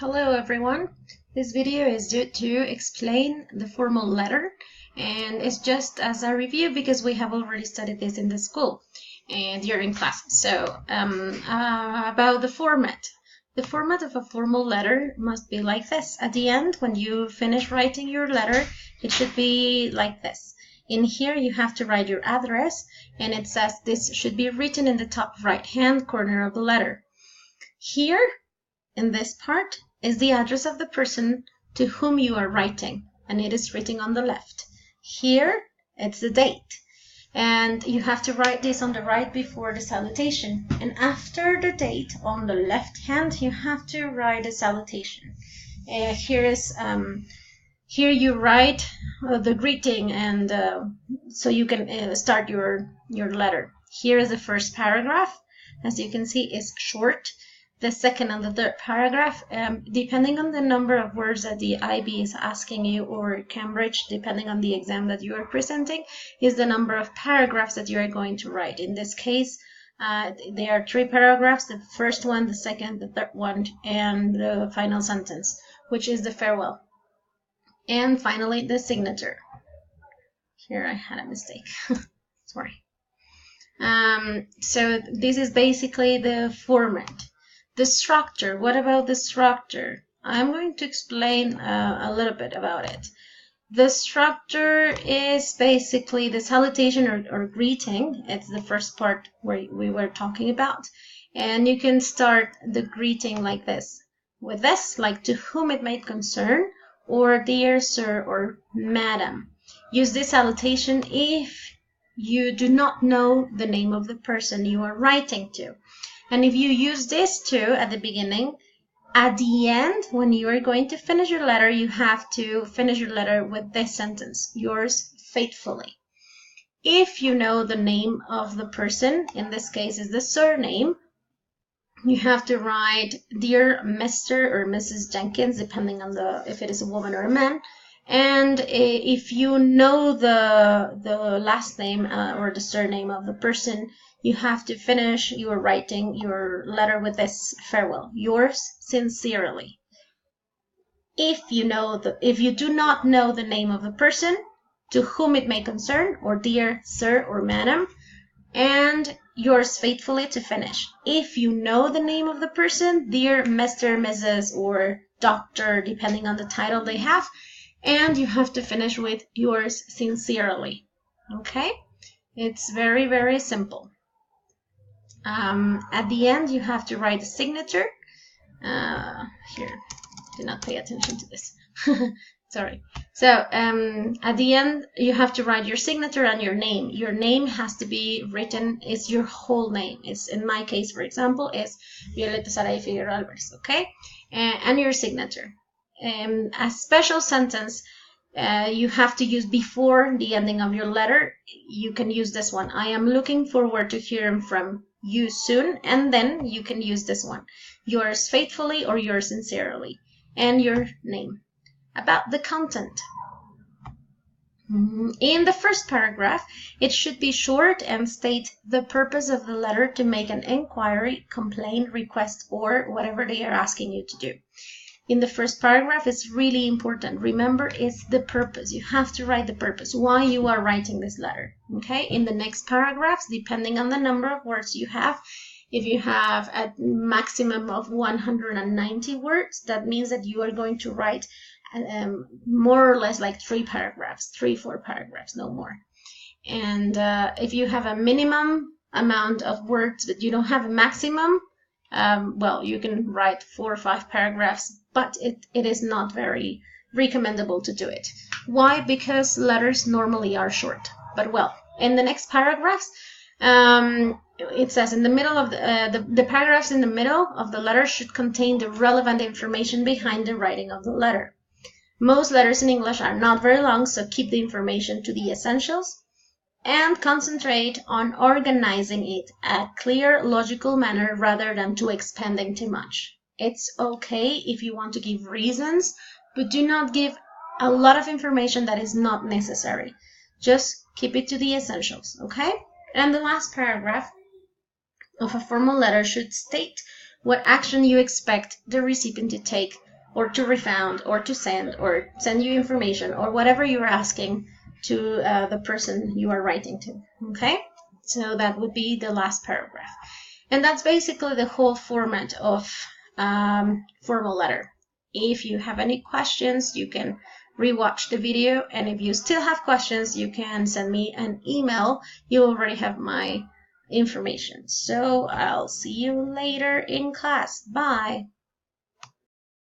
Hello everyone. This video is due to explain the formal letter, and it's just as a review because we have already studied this in the school and during class. So about the format. The format of a formal letter must be like this. At the end, when you finish writing your letter, it should be like this. In here you have to write your address, and it says this should be written in the top right hand corner of the letter. Here in this part is the address of the person to whom you are writing, and it is written on the left. Here it's the date, and you have to write this on the right before the salutation, and after the date on the left hand you have to write a salutation. Here you write the greeting, and so you can start your letter. Here is the first paragraph. As you can see, is short. The second and the third paragraph, depending on the number of words that the IB is asking you, or Cambridge, depending on the exam that you are presenting, is the number of paragraphs that you are going to write. In this case, there are 3 paragraphs: the first one, the second, the third one, and the final sentence, which is the farewell. And finally, the signature. Here I had a mistake. Sorry. So this is basically the format. The structure. What about the structure? I'm going to explain a little bit about it. The structure is basically the salutation or greeting. It's the first part where we were talking about. And you can start the greeting like this. With this, like to whom it may concern, or dear sir or madam. Use this salutation if you do not know the name of the person you are writing to. And if you use this too at the beginning, at the end, when you are going to finish your letter, you have to finish your letter with this sentence: yours faithfully. If you know the name of the person, in this case is the surname, you have to write dear Mr. or Mrs. Jenkins, depending on if it is a woman or a man. And if you know the last name or the surname of the person, you have to finish your writing your letter with this farewell: yours sincerely. If you do not know the name of the person to whom it may concern, or dear sir or madam, and yours faithfully to finish. If you know the name of the person, dear Mr., Mrs., or Doctor, depending on the title they have, and you have to finish with yours sincerely. Okay? It's very, very simple. At the end, you have to write a signature. Here, do not pay attention to this. Sorry. So at the end, you have to write your signature and your name. Your name has to be written, it's your whole name. It's, in my case, for example, is Violeta Saray Figueroa Alvarez, okay? And your signature. A special sentence you have to use before the ending of your letter. You can use this one: I am looking forward to hearing from you soon. And then you can use this one: yours faithfully or yours sincerely, and your name. About the content. In the first paragraph, it should be short and state the purpose of the letter: to make an inquiry, complaint, request, or whatever they are asking you to do. In the first paragraph, it's really important. Remember, it's the purpose. You have to write the purpose, why you are writing this letter. Okay? In the next paragraphs, depending on the number of words you have, if you have a maximum of 190 words, that means that you are going to write more or less like 3 paragraphs, 3-4 paragraphs, no more. And if you have a minimum amount of words, but you don't have a maximum, well, you can write 4 or 5 paragraphs, but it is not very recommendable to do it. Why? Because letters normally are short. But well, in the next paragraphs, it says in the middle of the paragraphs in the middle of the letter should contain the relevant information behind the writing of the letter. Most letters in English are not very long, so keep the information to the essentials and concentrate on organizing it a clear, logical manner rather than to expanding too much. It's okay if you want to give reasons, but do not give a lot of information that is not necessary. Just keep it to the essentials, okay? And the last paragraph of a formal letter should state what action you expect the recipient to take or to refund, or to send you information, or whatever you're asking to the person you are writing to. Okay, so that would be the last paragraph. And that's basically the whole format of formal letter. If you have any questions, you can rewatch the video, and if you still have questions, you can send me an email. You already have my information. So I'll see you later in class. Bye.